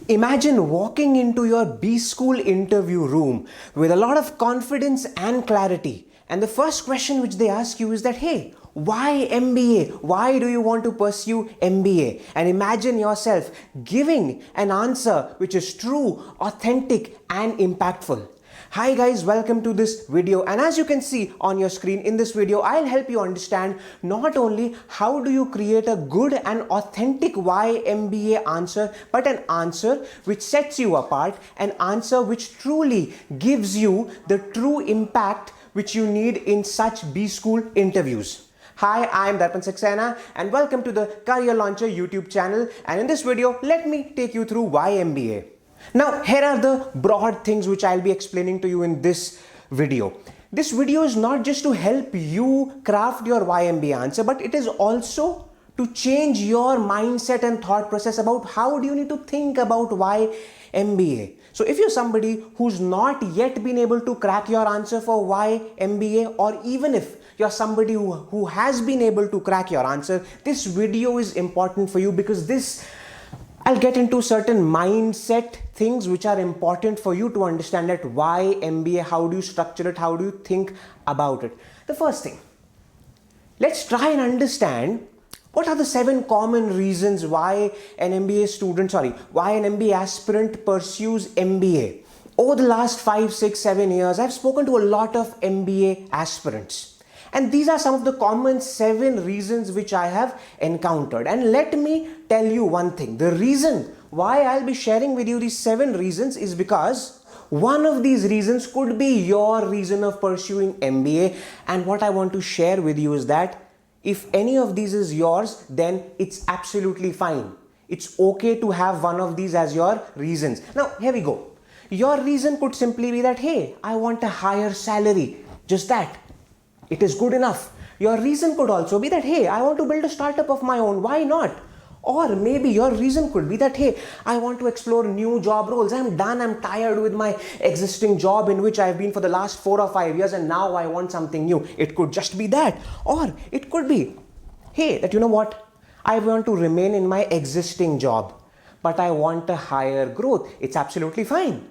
Imagine walking into your Bschool interview room with a lot of confidence and clarity. And the first question which they ask you is that, hey, why MBA? Why do you want to pursue MBA? And imagine yourself giving an answer which is true, authentic, and impactful. Hi guys, welcome to this video, and as you can see on your screen in this video, I'll help you understand not only how do you create a good and authentic why MBA answer, but an answer which sets you apart, an answer which truly gives you the true impact which you need in such Bschool interviews. Hi, I'm Darpan Saxena and welcome to the Career Launcher YouTube channel, and in this video, let me take you through why MBA. Now, here are the broad things which I'll be explaining to you in this video. This video is not just to help you craft your why MBA answer, but it is also to change your mindset and thought process about how do you need to think about why MBA. So if you're somebody who's not yet been able to crack your answer for why MBA, or even if you're somebody who has been able to crack your answer, this video is important for you because I'll get into certain mindset things which are important for you to understand that why MBA, how do you structure it, how do you think about it. The first thing, let's try and understand what are the 7 common reasons why an MBA aspirant pursues MBA. Over the last 5, 6, 7 years, I've spoken to a lot of MBA aspirants. And these are some of the common 7 reasons which I have encountered. And let me tell you one thing. The reason why I'll be sharing with you these 7 reasons is because one of these reasons could be your reason of pursuing MBA. And what I want to share with you is that if any of these is yours, then it's absolutely fine. It's okay to have one of these as your reasons. Now, here we go. Your reason could simply be that, hey, I want a higher salary. Just that. It is good enough. Your reason could also be that, hey, I want to build a startup of my own. Why not? Or maybe your reason could be that, hey, I want to explore new job roles. I'm done. I'm tired with my existing job in which I've been for the last 4 or 5 years, and now I want something new. It could just be that. Or it could be, hey, that you know what? I want to remain in my existing job, but I want a higher growth. It's absolutely fine.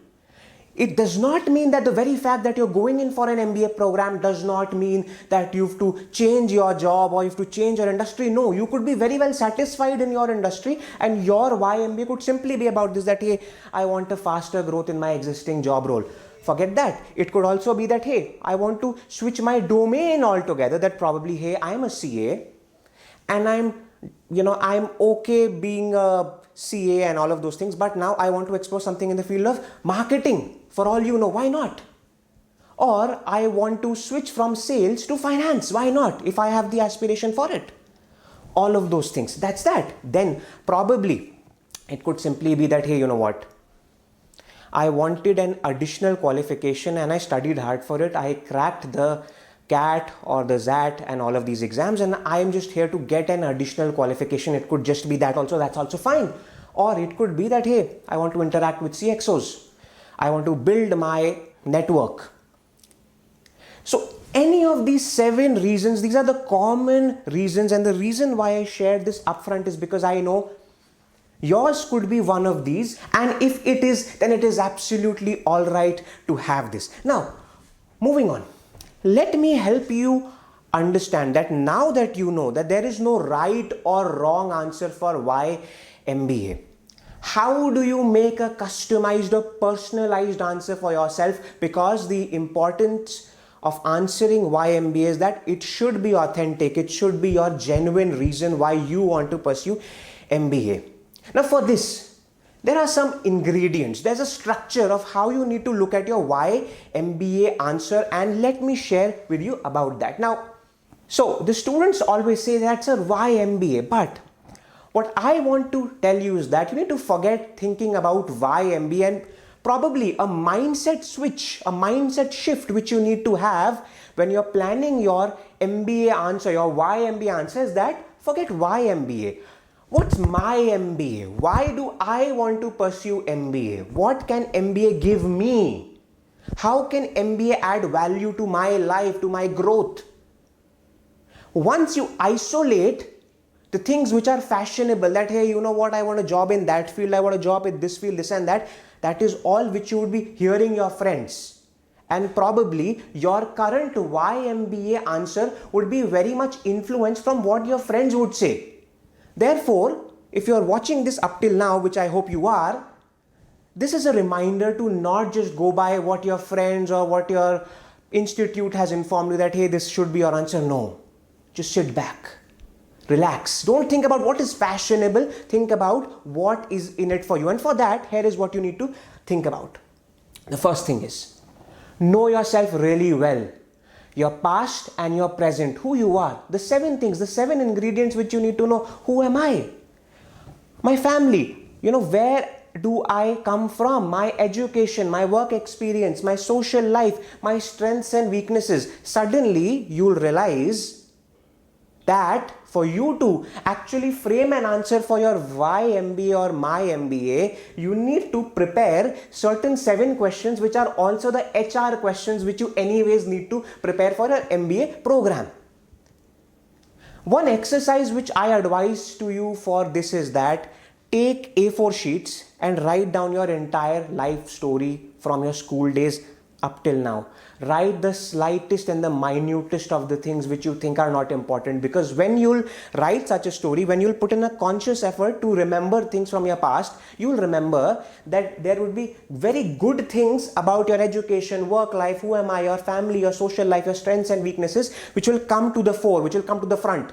It does not mean that the very fact that you're going in for an MBA program does not mean that you have to change your job or you have to change your industry. No, you could be very well satisfied in your industry, and your why MBA could simply be about this, that, hey, I want a faster growth in my existing job role. Forget that. It could also be that, hey, I want to switch my domain altogether, that probably, hey, I'm a CA and I'm okay being a CA and all of those things, but now I want to explore something in the field of marketing. For all you know, why not? Or I want to switch from sales to finance. Why not? If I have the aspiration for it. All of those things. That's that. Then probably it could simply be that, hey, you know what? I wanted an additional qualification and I studied hard for it. I cracked the CAT or the ZAT and all of these exams, and I am just here to get an additional qualification. It could just be that also. That's also fine. Or it could be that, hey, I want to interact with CXOs. I want to build my network. So any of these 7 reasons, these are the common reasons, and the reason why I shared this upfront is because I know yours could be one of these, and if it is, then it is absolutely all right to have this. Now, moving on, let me help you understand that now that you know that there is no right or wrong answer for why MBA. How do you make a customized or personalized answer for yourself? Because the importance of answering why MBA is that it should be authentic. It should be your genuine reason why you want to pursue MBA. Now for this, there are some ingredients. There's a structure of how you need to look at your why MBA answer, and let me share with you about that. Now, so the students always say that, sir, why MBA? But what I want to tell you is that you need to forget thinking about why MBA, and probably a mindset switch, a mindset shift which you need to have when you're planning your MBA answer, your why MBA answer, is that forget why MBA. What's my MBA? Why do I want to pursue MBA? What can MBA give me? How can MBA add value to my life, to my growth? Once you isolate the things which are fashionable, that hey, you know what, I want a job in that field, I want a job in this field, this and that, that is all which you would be hearing your friends. And probably your current why MBA answer would be very much influenced from what your friends would say. Therefore, if you are watching this up till now, which I hope you are, this is a reminder to not just go by what your friends or what your institute has informed you that hey, this should be your answer. No, just sit back, relax. Don't think about what is fashionable. Think about what is in it for you. And for that, here is what you need to think about. The first thing is, know yourself really well. Your past and your present, who you are. The 7 things, the 7 ingredients which you need to know. Who am I? My family, where do I come from? My education, my work experience, my social life, my strengths and weaknesses. Suddenly, you'll realize that for you to actually frame an answer for your why MBA or my MBA, you need to prepare certain 7 questions which are also the HR questions which you anyways need to prepare for an MBA program. One exercise which I advise to you for this is that take A4 sheets and write down your entire life story from your school days up till now. Write the slightest and the minutest of the things which you think are not important, because when you'll write such a story, when you'll put in a conscious effort to remember things from your past, you'll remember that there would be very good things about your education, work life, who am I, your family, your social life, your strengths and weaknesses, which will come to the fore, which will come to the front.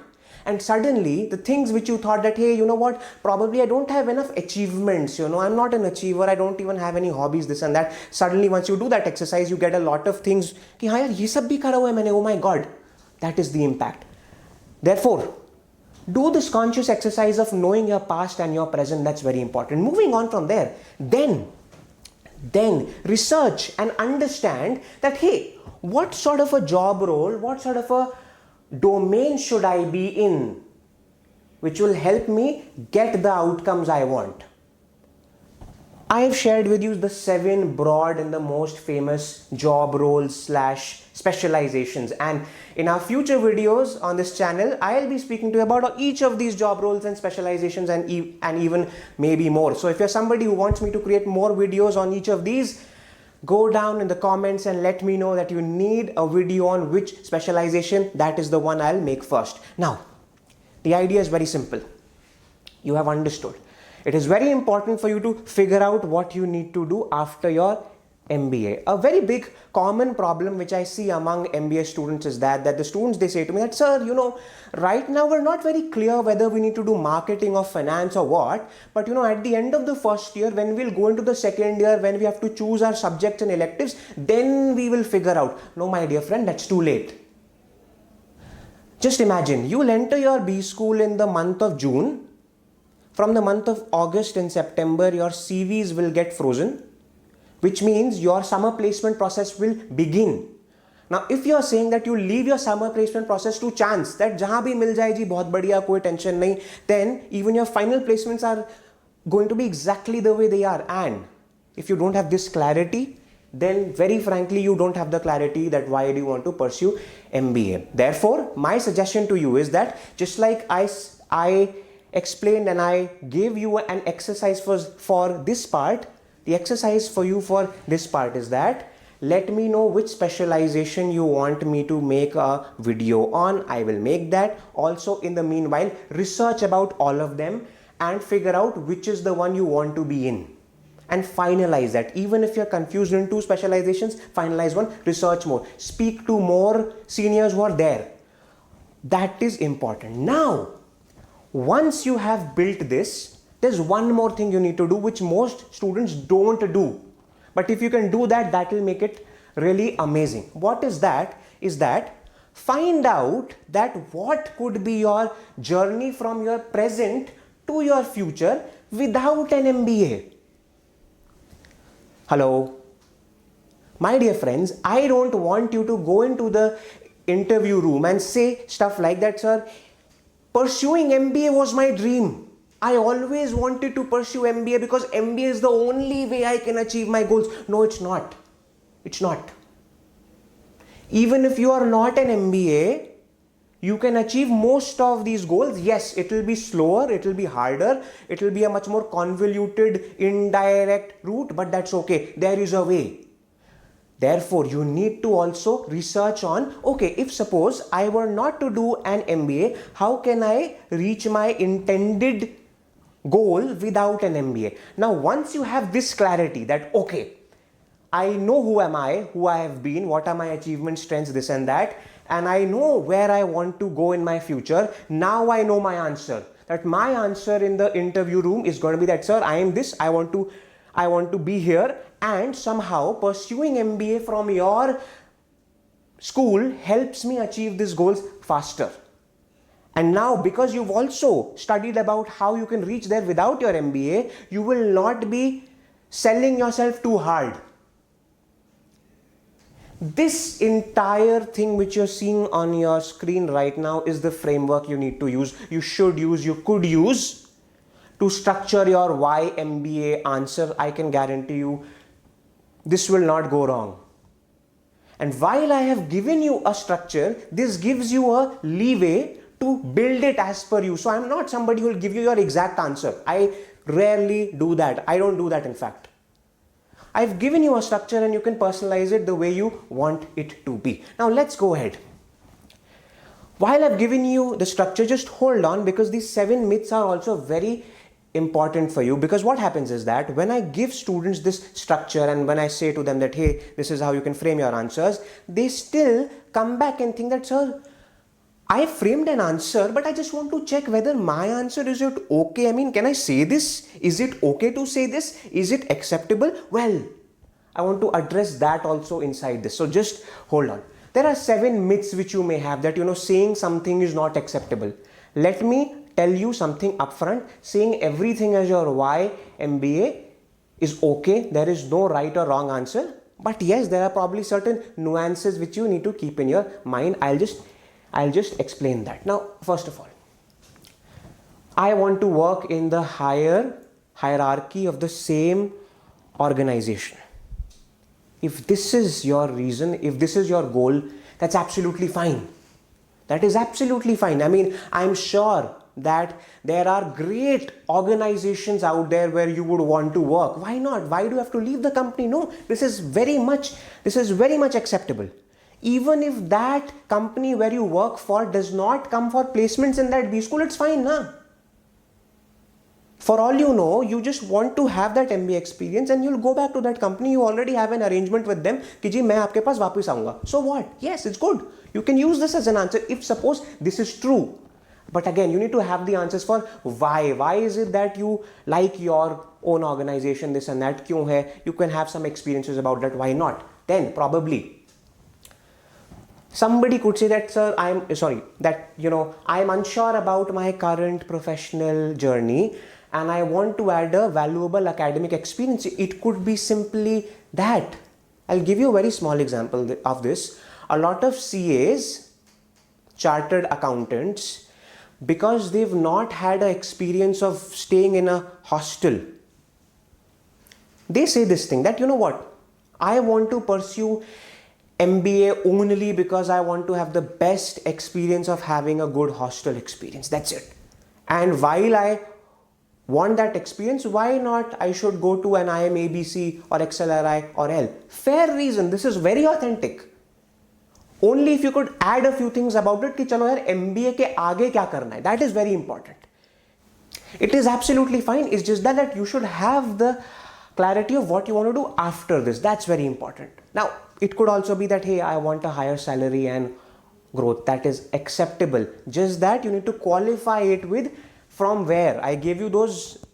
And suddenly the things which you thought that, hey, you know what, probably I don't have enough achievements, I'm not an achiever, I don't even have any hobbies, this and that. Suddenly once you do that exercise, you get a lot of things, ki, haan, yaar, ye sab bhi kara hua hai maine, oh my God, that is the impact. Therefore, do this conscious exercise of knowing your past and your present. That's very important. Moving on from there, then research and understand that, hey, what sort of a job role, what sort of a domain should I be in, which will help me get the outcomes I want. I have shared with you the 7 broad and the most famous job roles / specializations, and in our future videos on this channel, I'll be speaking to you about each of these job roles and specializations and even maybe more. So if you're somebody who wants me to create more videos on each of these, go down in the comments and let me know that you need a video on which specialization. That is the one I'll make first. Now, the idea is very simple. You have understood. It is very important for you to figure out what you need to do after your MBA. A very big common problem which I see among MBA students is that the students, they say to me that, sir, right now we're not very clear whether we need to do marketing or finance or what, but at the end of the first year, when we'll go into the second year, when we have to choose our subjects and electives, then we will figure out. No, my dear friend, that's too late. Just imagine, you will enter your Bschool in the month of June. From the month of August and September, your CVs will get frozen, which means your summer placement process will begin. Now, if you are saying that you leave your summer placement process to chance, that jahan bhi mil jaye ji, bahut badhiya, koi tension nahi, then even your final placements are going to be exactly the way they are. And if you don't have this clarity, then very frankly, you don't have the clarity that why do you want to pursue MBA. Therefore, my suggestion to you is that just like I explained and I gave you an exercise for this part, the exercise for you for this part is that let me know which specialization you want me to make a video on. I will make that. Also, in the meanwhile, research about all of them and figure out which is the one you want to be in. And finalize that. Even if you're confused in 2 specializations, finalize one, research more. Speak to more seniors who are there. That is important. Now, once you have built this, there's one more thing you need to do which most students don't do. But if you can do that, that will make it really amazing. What is that? Is that find out that what could be your journey from your present to your future without an MBA. Hello? My dear friends, I don't want you to go into the interview room and say stuff like that, sir, pursuing MBA was my dream. I always wanted to pursue MBA because MBA is the only way I can achieve my goals. No, it's not. It's not. Even if you are not an MBA, You can achieve most of these goals. Yes, it will be slower, it will be harder, it will be a much more convoluted, indirect route, but that's okay. There is a way. Therefore, you need to also research on, okay, if suppose I were not to do an MBA, how can I reach my intended goal without an MBA? Now, once you have this clarity that, okay, I know who am I, who I have been, what are my achievements, strengths, this and that, and I know where I want to go in my future. Now I know my answer. That my answer in the interview room is going to be that, sir, I am this, I want to be here, and somehow pursuing MBA from your school helps me achieve these goals faster. And now, because you've also studied about how you can reach there without your MBA, you will not be selling yourself too hard. This entire thing which you're seeing on your screen right now is the framework you need to use, you should use, you could use to structure your why MBA answer. I can guarantee you this will not go wrong. And while I have given you a structure, this gives you a leeway to build it as per you. So I'm not somebody who will give you your exact answer. I rarely do that. I don't do that, in fact. I've given you a structure and you can personalize it the way you want it to be. Now let's go ahead. While I've given you the structure, just hold on, because these 7 myths are also very important for you. Because what happens is that when I give students this structure and when I say to them that, hey, this is how you can frame your answers, they still come back and think that, sir, I framed an answer, but I just want to check whether my answer is it okay. I mean, can I say this? Is it okay to say this? Is it acceptable? Well, I want to address that also inside this. So just hold on. There are 7 myths which you may have that, saying something is not acceptable. Let me tell you something upfront. Saying everything as your why MBA is okay. There is no right or wrong answer. But yes, there are probably certain nuances which you need to keep in your mind. I'll just explain that. Now, first of all, I want to work in the higher hierarchy of the same organization. If this is your reason, if this is your goal, that's absolutely fine. That is absolutely fine. I mean, I'm sure that there are great organizations out there where you would want to work. Why not? Why do you have to leave the company? No, this is very much acceptable. Even if that company where you work for does not come for placements in that Bschool, it's fine, na? For all you know, you just want to have that MBA experience and you'll go back to that company. You already have an arrangement with them कि जी मैं आपके पास वापस आऊँगा. So what? Yes, it's good. You can use this as an answer if suppose this is true. But again, you need to have the answers for why. Why is it that you like your own organization, this and that? क्यों है? You can have some experiences about that. Why not? Then probably somebody could say that, sir, I'm unsure about my current professional journey and I want to add a valuable academic experience. It could be simply that. I'll give you a very small example of this. A lot of CAs, chartered accountants, because they've not had an experience of staying in a hostel, they say this thing that, I want to pursue MBA only because I want to have the best experience of having a good hostel experience. That's it. And while I want that experience, why not I should go to an IIM ABC or XLRI or L? Fair reason. This is very authentic. Only if you could add a few things about it कि चलो यार MBA के आगे क्या करना है. That is very important. It is absolutely fine. It's just that you should have the clarity of what you want to do after this. That's very important. Now, it could also be that, hey, I want a higher salary and growth. That is acceptable. Just that you need to qualify it with from where. I gave you those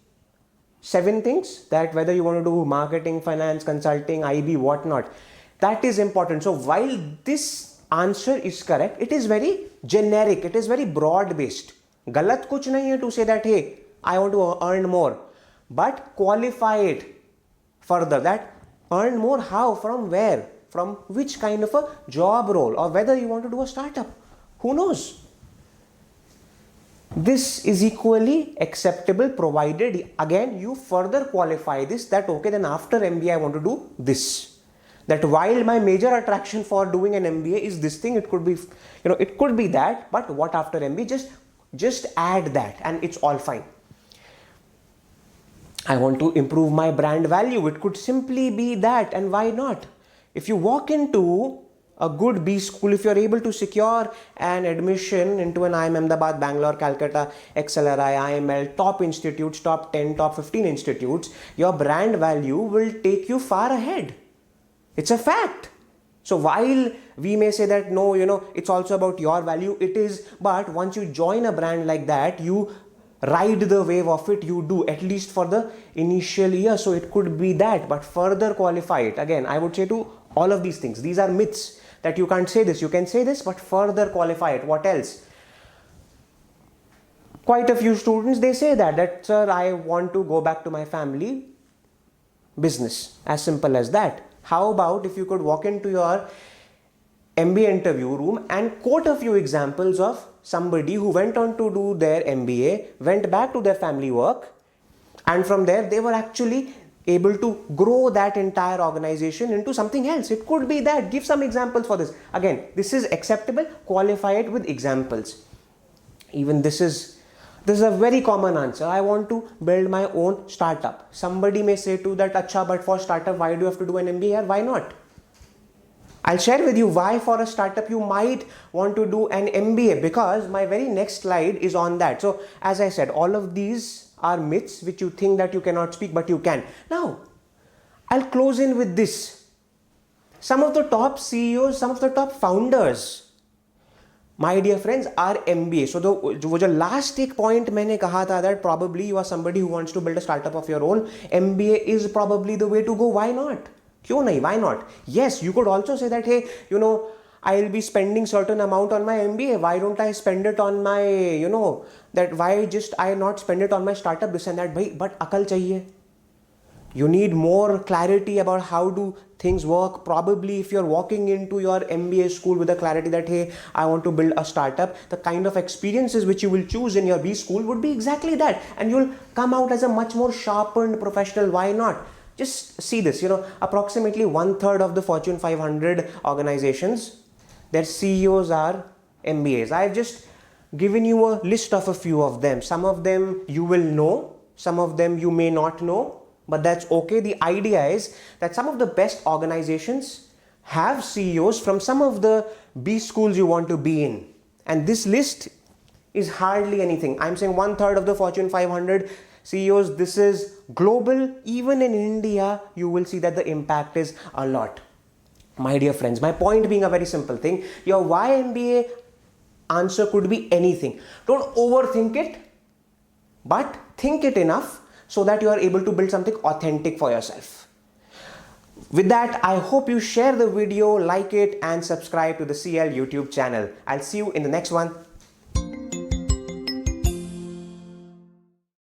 7 things, that whether you want to do marketing, finance, consulting, IB, whatnot. That is important. So while this answer is correct, it is very generic. It is very broad based. Galat kuch nahi hai to say that, hey, I want to earn more. But qualify it further, that earn more how, from where, from which kind of a job role, or whether you want to do a startup. Who knows? This is equally acceptable provided again you further qualify this that okay, then after MBA I want to do this. That while my major attraction for doing an MBA is this thing, it could be, it could be that, but what after MBA? Just add that and it's all fine. I want to improve my brand value. It could simply be that, and why not? If you walk into a good B school, if you're able to secure an admission into an IIM Ahmedabad, Bangalore, Calcutta, XLRI, IML, top institutes, top 10, top 15 institutes, your brand value will take you far ahead. It's a fact. So while we may say that no, it's also about your value, it is, but once you join a brand like that, you ride the wave of it, you do, at least for the initial year. So it could be that, but further qualify it. Again, I would say to all of these things, these are myths that you can't say this, you can say this, but further qualify it. What else? Quite a few students, they say that sir, I want to go back to my family business, as simple as that. How about if you could walk into your MBA interview room and quote a few examples of somebody who went on to do their MBA, went back to their family work, and from there they were actually able to grow that entire organization into something else. It could be that. Give some examples for this. Again, this is acceptable. Qualify it with examples. Even this is a very common answer. I want to build my own startup. Somebody may say to that, acha, but for startup, why do you have to do an MBA? Why not? I'll share with you why for a startup you might want to do an MBA, because my very next slide is on that. So as I said, all of these are myths which you think that you cannot speak, but you can. Now, I'll close in with this. Some of the top CEOs, some of the top founders, my dear friends, are MBA. So the last take point मैंने कहा था that probably you are somebody who wants to build a startup of your own, MBA is probably the way to go. Why not? क्यों नहीं? Why not? Yes, you could also say that, hey, I'll be spending certain amount on my MBA. Why don't I spend it on my, that why just I not spend it on my startup, this and that. Bhai, but akal chahiye. You need more clarity about how do things work. Probably if you're walking into your MBA school with a clarity that, hey, I want to build a startup, the kind of experiences which you will choose in your B school would be exactly that. And you'll come out as a much more sharpened professional. Why not? Just see this, approximately 1/3 of the Fortune 500 organizations, their CEOs are MBAs. I've just given you a list of a few of them. Some of them you will know, some of them you may not know, but that's okay. The idea is that some of the best organizations have CEOs from some of the B schools you want to be in. And this list is hardly anything. I'm saying 1/3 of the Fortune 500 CEOs, this is global. Even in India, you will see that the impact is a lot. My dear friends, my point being a very simple thing, your why MBA answer could be anything. Don't overthink it, but think it enough so that you are able to build something authentic for yourself. With that, I hope you share the video, like it, and subscribe to the CL YouTube channel. I'll see you in the next one.